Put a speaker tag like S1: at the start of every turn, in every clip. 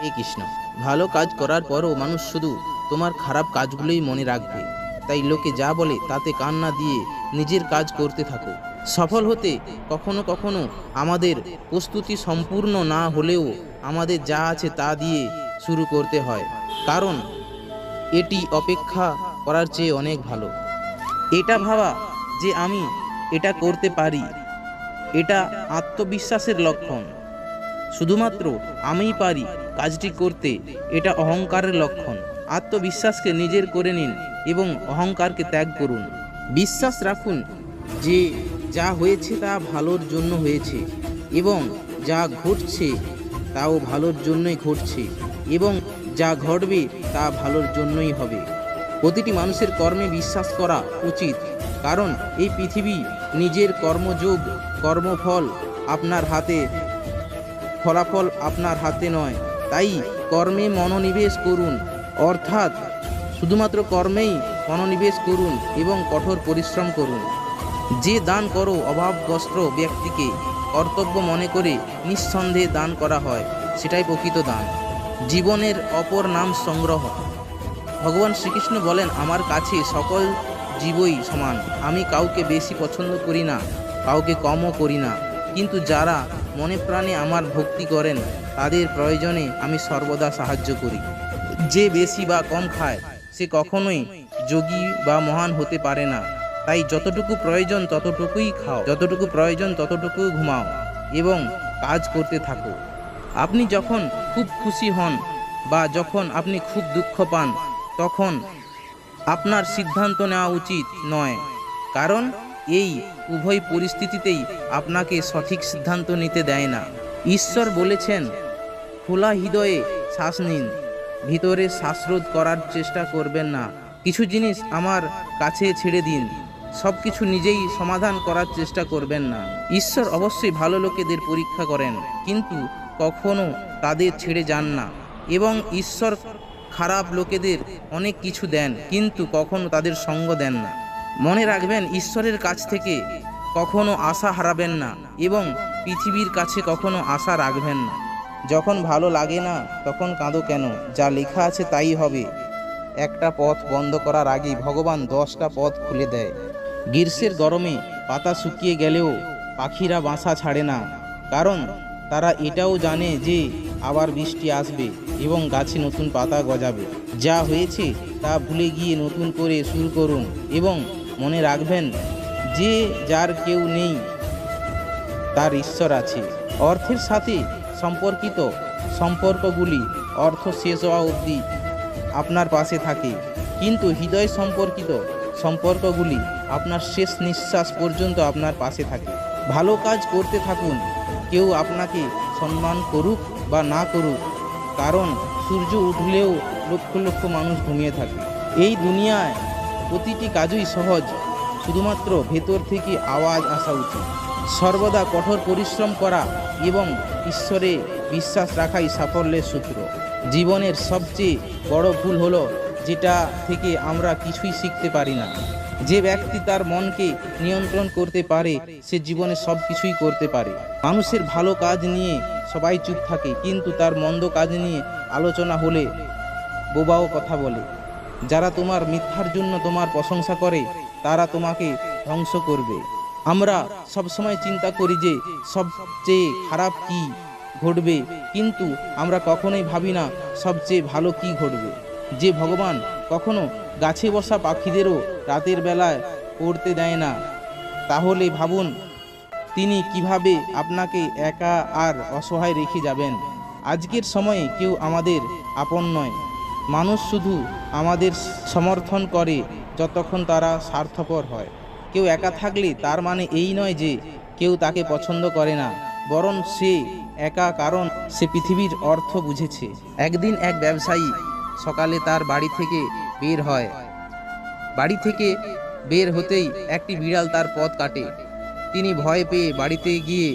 S1: হে কৃষ্ণ, ভালো কাজ করার পরও মানুষ শুধু তোমার খারাপ কাজগুলোই মনে রাখবে। তাই লোকে যা বলে তাতে কান না দিয়ে নিজের কাজ করতে থাকো। সফল হতে কখনো কখনো আমাদের প্রস্তুতি সম্পূর্ণ না হলেও আমাদের যা আছে তা দিয়ে শুরু করতে হয়, কারণ এটি অপেক্ষা করার চেয়ে অনেক ভালো। এটা ভাবা যে আমি এটা করতে পারি, এটা আত্মবিশ্বাসের লক্ষণ। শুধুমাত্র আমিই পারি কাজটি করতে, এটা অহংকারের লক্ষণ। আত্মবিশ্বাসকে নিজের করে নিন এবং অহংকারকে ত্যাগ করুন। বিশ্বাস রাখুন যে যা হয়েছে তা ভালোর জন্য হয়েছে এবং যা ঘটছে তাও ভালোর জন্যই ঘটছে এবং যা ঘটবে তা ভালোর জন্যই হবে। প্রতিটি মানুষের কর্মে বিশ্বাস করা উচিত, কারণ এই পৃথিবী নিজের কর্মযোগ, কর্মফল আপনার হাতে, ফলাফল আপনার হাতে নয়। তাই কর্মে মনোনিবেশ করুন, অর্থাৎ শুধুমাত্র কর্মেই মনোনিবেশ করুন এবং কঠোর পরিশ্রম করুন। যে দান করো অভাবগ্রস্ত ব্যক্তিকে কর্তব্য মনে করে নিঃসন্দেহে দান করা হয়, সেটাই প্রকৃত দান। জীবনের অপর নাম সংগ্রহ। ভগবান শ্রীকৃষ্ণ বলেন, আমার কাছে সকল জীবই সমান। আমি কাউকে বেশি পছন্দ করি না, কাউকে কমও করি না, কিন্তু যারা মনে প্রাণে আমার ভক্তি করেন তাদের প্রয়োজনে আমি সর্বদা সাহায্য করি। যে বেশি বা কম খায় সে কখনোই যোগী বা মহান হতে পারে না। তাই যতটুকু প্রয়োজন ততটুকুই খাও, যতটুকু প্রয়োজন ততটুকু ঘুমাও এবং কাজ করতে থাকো। আপনি যখন খুব খুশি হন বা যখন আপনি খুব দুঃখ পান, তখন আপনার সিদ্ধান্ত নেওয়া উচিত নয়, কারণ এই উভয় পরিস্থিতিতেই আপনাকে সঠিক সিদ্ধান্ত নিতে দেয় না। ঈশ্বর বলেছেন, খোলা হৃদয়ে শ্বাস নিন, ভিতরে শ্বাসরোধ করার চেষ্টা করবেন না। কিছু জিনিস আমার কাছে ছেড়ে দিন, সব কিছু নিজেই সমাধান করার চেষ্টা করবেন না। ঈশ্বর অবশ্যই ভালো লোকেদের পরীক্ষা করেন, কিন্তু কখনো তাদের ছেড়ে যান না, এবং ঈশ্বর খারাপ লোকেদের অনেক কিছু দেন, কিন্তু কখনো তাদের সঙ্গ দেন না। মনে রাখবেন, ঈশ্বরের কাছ থেকে কখনো আশা হারাবেন না এবং পৃথিবীর কাছে কখনো আশা রাখবেন না। যখন ভালো লাগে না তখন কাঁদো কেন? যা লেখা আছে তাই হবে। একটা পথ বন্ধ করার আগেই ভগবান 10টা পথ খুলে দেয়। গ্রীষ্মের গরমে পাতা শুকিয়ে গেলেও পাখিরা বাসা ছাড়ে না, কারণ তারা এটাও জানে যে আবার বৃষ্টি আসবে এবং গাছে নতুন পাতা গজাবে। যা হয়েছে তা ভুলে গিয়ে নতুন করে শুরু করুন এবং মনে রাখবেন যে যার কেউ নেই তার ঈশ্বর আছে। অর্থের সাথে সম্পর্কিত সম্পর্কগুলি অর্থ শেষ হওয়া অবধি আপনার পাশে থাকে, কিন্তু হৃদয় সম্পর্কিত সম্পর্কগুলি আপনার শেষ নিঃশ্বাস পর্যন্ত আপনার পাশে থাকে। ভালো কাজ করতে থাকুন, কেউ আপনাকে সম্মান করুক বা না করুক, কারণ সূর্য উঠলেও লক্ষ লক্ষ মানুষ ঘুমিয়ে থাকে। এই দুনিয়ায় প্রতিটি কাজই সহজ, শুধুমাত্র ভেতর থেকে আওয়াজ আসা উচিত। সর্বদা কঠোর পরিশ্রম করা এবং ঈশ্বরে বিশ্বাস রাখাই সাফল্যের সূত্র। জীবনের সবচেয়ে বড় ভুল হলো যেটা থেকে আমরা কিছুই শিখতে পারি না। যে ব্যক্তি তার মনকে নিয়ন্ত্রণ করতে পারে সে জীবনে সব কিছুই করতে পারে। মানুষের ভালো কাজ নিয়ে সবাই চুপ থাকে, কিন্তু তার মন্দ কাজ নিয়ে আলোচনা হলে বোবাও কথা বলে। যারা তোমার মিথ্যার জন্য তোমার প্রশংসা করে তারা তোমাকে ধ্বংস করবে। আমরা সবসময় চিন্তা করি যে সবচেয়ে খারাপ কি ঘটবে, কিন্তু আমরা কখনোই ভাবি না সবচেয়ে ভালো কি ঘটবে। যে ভগবান কখনো গাছে বসা পাখিদেরও রাতের বেলায় পড়তে দেয় না, তাহলে ভাবুন তিনি কিভাবে আপনাকে একা আর অসহায় রেখে যাবেন। আজকের সময়ে কেউ আমাদের আপন নয়। মানুষ শুধু আমাদের সমর্থন করে যতক্ষণ তারা স্বার্থপর হয়। কেউ একা থাকলে তার মানে এই নয় যে কেউ তাকে পছন্দ করে না, বরং সে একা কারণ সে পৃথিবীর অর্থ বুঝেছে। একদিন এক ব্যবসায়ী সকালে তার বাড়ি থেকে বের হয়। বাড়ি থেকে বের হতেই একটি বিড়াল তার পথ কাটে। তিনি ভয় পেয়ে বাড়িতে গিয়ে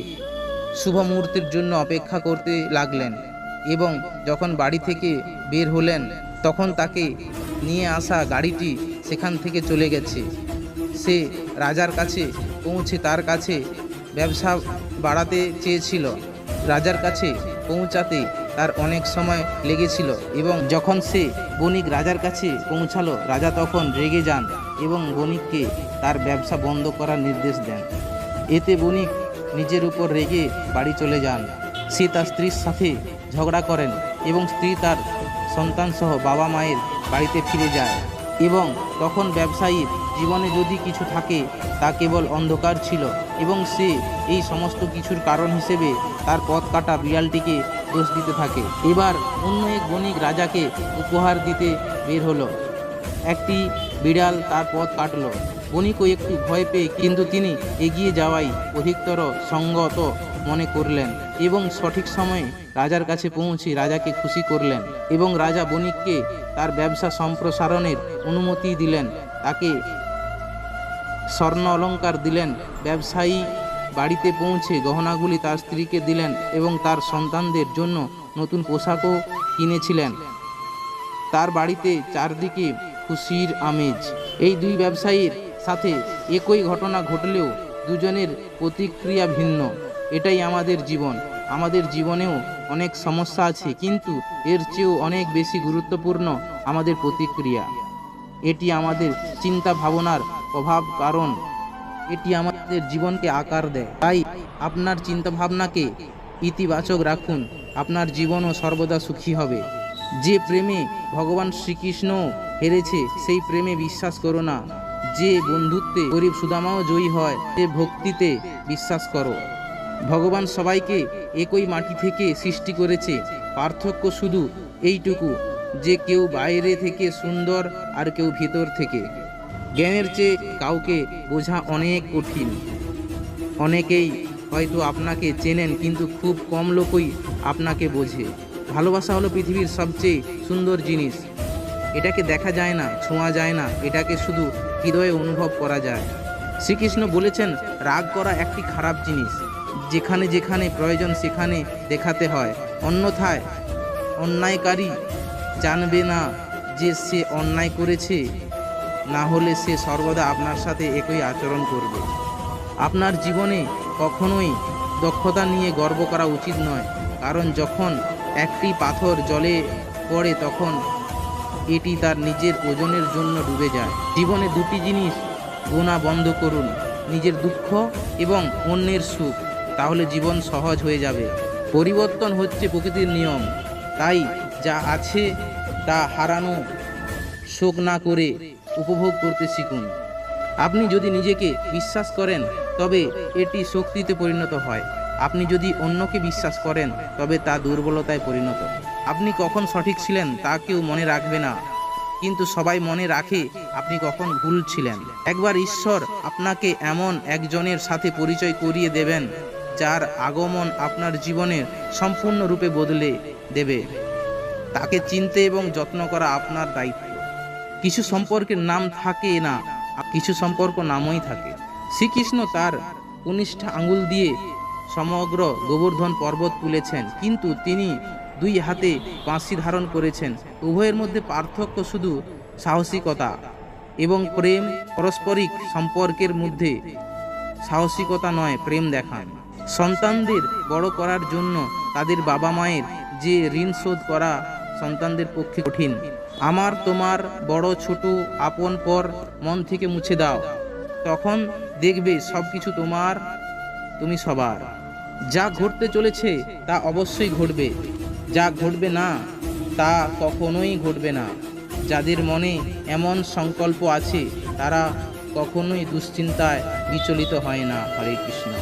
S1: শুভ মুহূর্তের জন্য অপেক্ষা করতে লাগলেন, এবং যখন বাড়ি থেকে বের হলেন তখন তাকে নিয়ে আসা গাড়িটি সেখান থেকে চলে গেছে। সে রাজার কাছে পৌঁছে তার কাছে ব্যবসা বাড়াতে চেয়েছিল। রাজার কাছে পৌঁছাতে তার অনেক সময় লেগেছিল এবং যখন সে বণিক রাজার কাছে পৌঁছালো, রাজা তখন রেগে যান এবং বণিককে তার ব্যবসা বন্ধ করার নির্দেশ দেন। এতে বণিক নিজের উপর রেগে বাড়ি চলে যান। সে তার স্ত্রীর সাথে ঝগড়া করেন এবং স্ত্রী তার সন্তান সহ বাবা মায়ের বাড়িতে ফিরে যায়। এবং তখন ব্যবসায়ীর জীবনে যদি কিছু থাকে তা কেবল অন্ধকার ছিল এবং সে এই সমস্ত কিছুর কারণ হিসেবে তার পথ কাটা বিড়ালটিকে দোষ দিতে থাকে। এবার অন্য এক বণিক রাজাকে উপহার দিতে বের হলো। একটি বিড়াল তার পথ কাটলো। বণিকও একটু ভয় পেয়ে কিন্তু তিনি এগিয়ে যাওয়াই অধিকতর সঙ্গত মনে করলেন এবং সঠিক সময়ে রাজার কাছে পৌঁছে রাজাকে খুশি করলেন এবং রাজা বণিককে তার ব্যবসা সম্প্রসারণের অনুমতি দিলেন, তাকে স্বর্ণ অলংকার দিলেন। ব্যবসায়ী বাড়িতে পৌঁছে গহনাগুলি তার স্ত্রীকে দিলেন এবং তার সন্তানদের জন্য নতুন পোশাকও কিনেছিলেন। তার বাড়িতে চারদিকে খুশির আমেজ। এই দুই ব্যবসায়ীর সাথে একই ঘটনা ঘটলেও দুজনের প্রতিক্রিয়া ভিন্ন। এটাই আমাদের জীবন। আমাদের জীবনেও অনেক সমস্যা আছে, কিন্তু এর চেয়েও অনেক বেশি গুরুত্বপূর্ণ আমাদের প্রতিক্রিয়া। এটি আমাদের চিন্তা ভাবনার প্রভাব, কারণ এটি আমাদের জীবনকে আকার দেয়। তাই আপনার চিন্তা ভাবনাকে ইতিবাচক রাখুন, আপনার জীবনও সর্বদা সুখী হবে। যে প্রেমে ভগবান শ্রীকৃষ্ণ হেরেছে সেই প্রেমে বিশ্বাস করো না। যে বন্ধুত্বে গরিব সুদামাও জয়ী হয়, সে ভক্তিতে বিশ্বাস করো। ভগবান সবাইকে একই মাটি থেকে সৃষ্টি করেছে, পার্থক্য শুধু এইটুকু যে কেউ বাইরে থেকে সুন্দর আর কেউ ভিতর থেকে। জ্ঞানের চেয়ে কাউকে বোঝা অনেক কঠিন। অনেকেই হয়তো আপনাকে চেনেন কিন্তু খুব কম লোকই আপনাকে বোঝে। ভালোবাসা হলো পৃথিবীর সবচেয়ে সুন্দর জিনিস। এটাকে দেখা যায় না, ছোঁয়া যায় না, এটাকে শুধু হৃদয়ে অনুভব করা যায়। শ্রীকৃষ্ণ বলেছেন, রাগ করা একটি খারাপ জিনিস। যেখানে যেখানে প্রয়োজন সেখানে দেখাতে হয়, অন্যথায় অন্যায়কারী জানবে না যে সে অন্যায় করেছে, না হলে সে সর্বদা আপনার সাথে একই আচরণ করবে। আপনার জীবনে কখনোই দক্ষতা নিয়ে গর্ব করা উচিত নয়, কারণ যখন একটি পাথর জলে পড়ে তখন এটি তার নিজের ওজনের জন্য ডুবে যায়। জীবনে দুটি জিনিস গোনা বন্ধ করুন, নিজের দুঃখ এবং অন্যের সুখ, তাহলে জীবন সহজ হয়ে যাবে। পরিবর্তন হচ্ছে প্রকৃতির নিয়ম, তাই যা আছে তা হারানো শোক না করে উপভোগ করতে শিখুন। আপনি যদি নিজেকে বিশ্বাস করেন তবে এটি শক্তিতে পরিণত হয়। আপনি যদি অন্যকে বিশ্বাস করেন তবে তা দুর্বলতায় পরিণত। আপনি কখন সঠিক ছিলেন তা কেউ মনে রাখবে না, কিন্তু সবাই মনে রাখে আপনি কখন ভুল ছিলেন। একবার ঈশ্বর আপনাকে এমন একজনের সাথে পরিচয় করিয়ে দেবেন যার আগমন আপনার জীবনের সম্পূর্ণরূপে বদলে দেবে। তাকে চিনতে এবং যত্ন করা আপনার দায়িত্ব। কিছু সম্পর্কের নাম থাকে না, কিছু সম্পর্ক নামই থাকে। শ্রীকৃষ্ণ তার কনিষ্ঠ আঙ্গুল দিয়ে সমগ্র গোবর্ধন পর্বত তুলেছেন, কিন্তু তিনি দুই হাতে বাঁশি ধারণ করেছেন। উভয়ের মধ্যে পার্থক্য শুধু সাহসিকতা এবং প্রেম। পারস্পরিক সম্পর্কের মধ্যে সাহসিকতা নয়, প্রেম দেখান। সন্তানদের বড় করার জন্য তাদের বাবা মায়ের যে ঋণ শোধ করা সন্তানদের পক্ষে কঠিন। আমার তোমার বড় ছোট আপন পর মন থেকে মুছে দাও, তখন দেখবে সব কিছু তোমার, তুমি সবার। যা ঘটতে চলেছে তা অবশ্যই ঘটবে, যা ঘটবে না তা কখনোই ঘটবে না। যাদের মনে এমন সংকল্প আছে তারা কখনোই দুশ্চিন্তায় বিচলিত হয় না। হরে কৃষ্ণ।